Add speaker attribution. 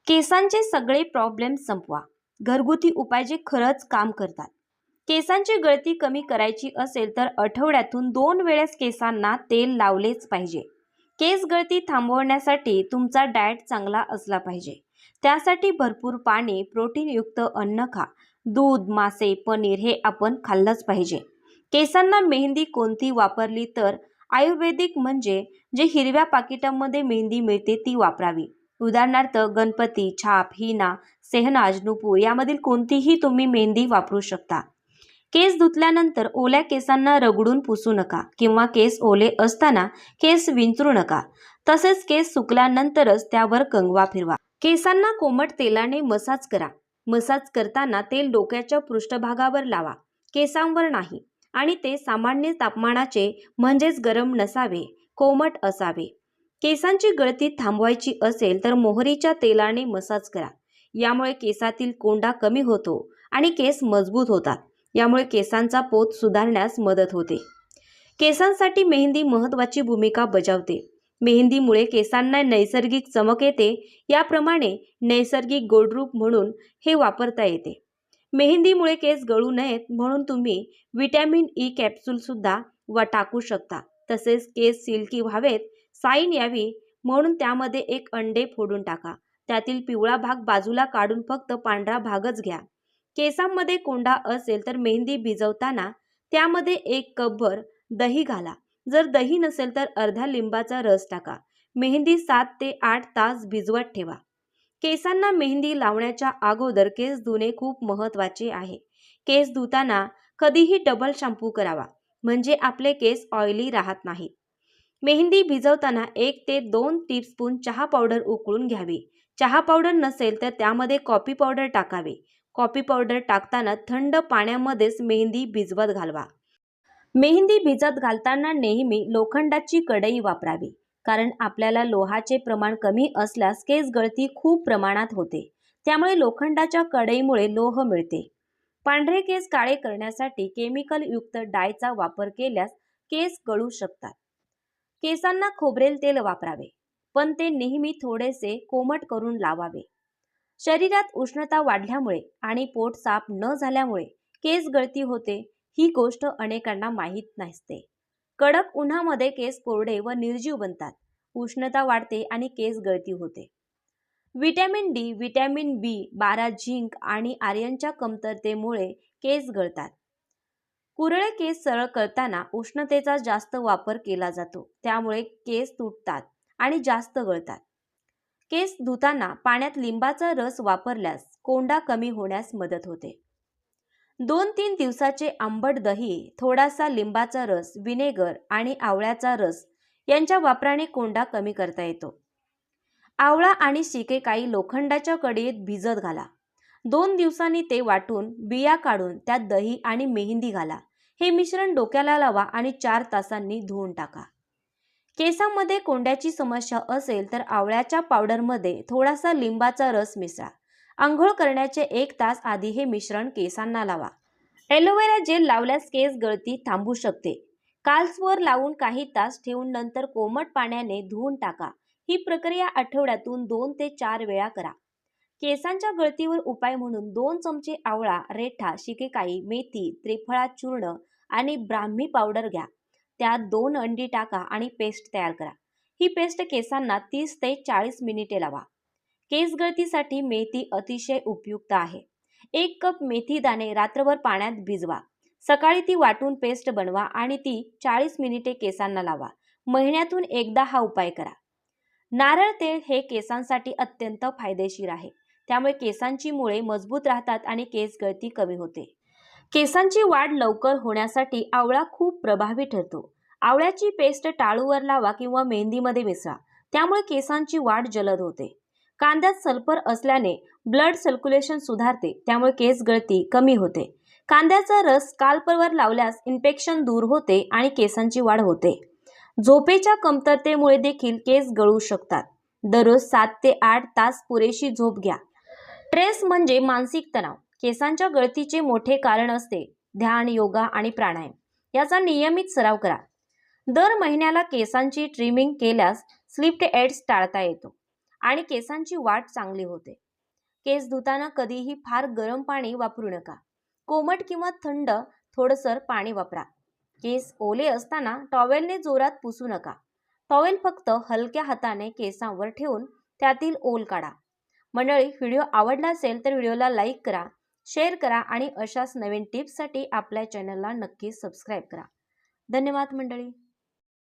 Speaker 1: केसांचे सगळे प्रॉब्लेम संपवा. घरगुती उपाय जे खरंच काम करतात. केसांची गळती कमी करायची असेल तर आठवड्यातून 2 वेळेस केसांना तेल लावलेच पाहिजे. केस गळती थांबवण्यासाठी तुमचा डाएट चांगला असला पाहिजे. त्यासाठी भरपूर पाणी, प्रोटीनयुक्त अन्न खा. दूध, मासे, पनीर हे आपण खाल्लंच पाहिजे. केसांना मेहंदी कोणती वापरली तर आयुर्वेदिक म्हणजे जे हिरव्या पाकिटामध्ये मेहंदी मिळते ती वापरावी. उदाहरणार्थ गणपती, छाप, हिना, सेहनाज, नुपूर यामधील कोणतीही तुम्ही मेहंदी वापरू शकता. केस धुतल्यानंतर ओल्या केसांना रगडून पुसू नका किंवा केस ओले असताना केस विंचरू नका. तसेच केस सुकल्यानंतरच त्यावर कंगवा फिरवा. केसांना कोमट तेलाने मसाज करा. मसाज करताना तेल डोक्याच्या पृष्ठभागावर लावा, केसांवर नाही. आणि ते सामान्य तापमानाचे म्हणजेच गरम नसावे, कोमट असावे. केसांची गळती थांबवायची असेल तर मोहरीच्या तेलाने मसाज करा. यामुळे केसातील कोंडा कमी होतो आणि केस मजबूत होतात. यामुळे केसांचा पोत सुधारण्यास मदत होते. केसांसाठी मेहंदी महत्त्वाची भूमिका बजावते. मेहंदीमुळे केसांना नैसर्गिक चमक येते. याप्रमाणे नैसर्गिक गोडरूप म्हणून हे वापरता येते. मेहंदीमुळे केस गळू नयेत म्हणून तुम्ही व्हिटॅमिन ई कॅप्सूल सुद्धा टाकू शकता. तसेच केस सिल्की व्हावेत, साईन यावी म्हणून त्यामध्ये एक अंडे फोडून टाका. त्यातील पिवळा भाग बाजूला काढून फक्त पांढरा भागच घ्या. केसांमध्ये कोंडा असेल तर मेहंदी भिजवताना त्यामध्ये 1 कपभर दही घाला. जर दही नसेल तर अर्धा लिंबाचा रस टाका. मेहंदी 7 ते 8 तास भिजवत ठेवा. केसांना मेहंदी लावण्याच्या अगोदर केस धुणे खूप महत्त्वाचे आहे. केस धुताना कधीही डबल शॅम्पू करावा, म्हणजे आपले केस ऑइली राहत नाहीत. मेहंदी भिजवताना 1 ते 2 टीस्पून चहा पावडर उकळून घ्यावी. चहा पावडर नसेल तर त्यामध्ये कॉफी पावडर टाकावे. कॉफी पावडर टाकताना थंड पाण्यामध्येच मेहंदी भिजवत घालवा. मेहंदी भिजत घालताना नेहमी लोखंडाची कढई वापरावी. कारण आपल्याला लोहाचे प्रमाण कमी असल्यास केस गळती खूप प्रमाणात होते. त्यामुळे लोखंडाच्या कढईमुळे लोह मिळते. पांढरे केस काळे करण्यासाठी केमिकल युक्त डायचा वापर केल्यास केस गळू शकतात. केसांना खोबरेल तेल वापरावे, पण ते नेहमी थोडेसे कोमट करून लावावे. शरीरात उष्णता वाढल्यामुळे आणि पोट साफ न झाल्यामुळे केस गळती होते, ही गोष्ट अनेकांना माहीत नसते. कडक उन्हामध्ये केस कोरडे व निर्जीव बनतात. उष्णता वाढते आणि केस गळती होते. Vitamin D, vitamin B12, zinc आणि आयर्नच्या कमतरतेमुळे केस गळतात. कुरळे केस सरळ करताना उष्णतेचा जास्त वापर केला जातो. त्यामुळे केस तुटतात आणि जास्त गळतात. केस धुताना पाण्यात लिंबाचा रस वापरल्यास कोंडा कमी होण्यास मदत होते. 2-3 दिवसाचे आंबट दही, थोडासा लिंबाचा रस, व्हिनेगर आणि आवळ्याचा रस यांच्या वापराने कोंडा कमी करता येतो. आवळा आणि शिकेकाई लोखंडाच्या कढईत भिजत घाला. 2 दिवसांनी ते वाटून बिया काढून त्यात दही आणि मेहंदी घाला. हे मिश्रण डोक्याला लावा आणि 4 तासांनी धुवून टाका. केसांमध्ये कोंड्याची समस्या असेल तर आवळ्याच्या पावडरमध्ये थोडासा लिंबाचा रस मिसळा. अंघोळ करण्याचे 1 तास आधी हे मिश्रण केसांना लावा. एलोवेरा जेल लावल्यास केस गळती थांबू शकते. काल्सवर लावून काही तास ठेवून नंतर कोमट पाण्याने धुवून टाका. ही प्रक्रिया आठवड्यातून 2 ते 4 वेळा करा. केसांच्या गळतीवर उपाय म्हणून 2 चमचे आवळा, रेठा, शिकेकाई, मेथी, त्रिफळा चूर्ण आणि ब्राह्मी पावडर घ्या. त्यात 2 अंडी टाका आणि पेस्ट तयार करा. ही पेस्ट केसांना 30 ते 40 मिनिटे लावा. केस गळतीसाठी मेथी अतिशय उपयुक्त आहे. 1 कप मेथी दाणे रात्रभर पाण्यात भिजवा. सकाळी ती वाटून पेस्ट बनवा आणि ती 40 मिनिटे केसांना लावा. महिन्यातून एकदा हा उपाय करा. नारळ तेल हे केसांसाठी अत्यंत फायदेशीर आहे. त्यामुळे केसांची मुळे मजबूत राहतात आणि केस गळती कमी होते. केसांची वाढ लवकर होण्यासाठी आवळा खूप प्रभावी ठरतो. आवळ्याची पेस्ट टाळूवर लावा किंवा मेहंदीमध्ये मिसळा. त्यामुळे केसांची वाढ जलद होते. कांद्यात सल्फर असल्याने ब्लड सर्क्युलेशन सुधारते. त्यामुळे केस गळती कमी होते. कांद्याचा रस स्काल्पवर लावल्यास इन्फेक्शन दूर होते आणि केसांची वाढ होते. झोपेच्या कमतरतेमुळे देखील केस गळू शकतात. दररोज 7 ते 8 तास पुरेशी झोप घ्या. स्ट्रेस म्हणजे मानसिक तणाव केसांच्या गळतीचे मोठे कारण असते. ध्यान, योगा आणि प्राणायाम याचा नियमित सराव करा. दर महिन्याला केसांची ट्रिमिंग केल्यास स्लिप एड्स टाळता येतो. आणि केसांची वाढ चांगली होते. केस धुताना कधीही फार गरम पाणी वापरू नका. कोमट किंवा थंड थोडंसर पाणी वापरा. केस ओले असताना टॉवेलने जोरात पुसू नका. टॉवेल फक्त हलक्या हाताने केसांवर ठेवून त्यातील ओल काढा. मंडळी, व्हिडिओ आवडला असेल तर व्हिडिओला लाईक करा, शेअर करा आणि अशाच नवीन टिप्ससाठी आपल्या चॅनलला नक्की सबस्क्राईब करा. धन्यवाद मंडळी.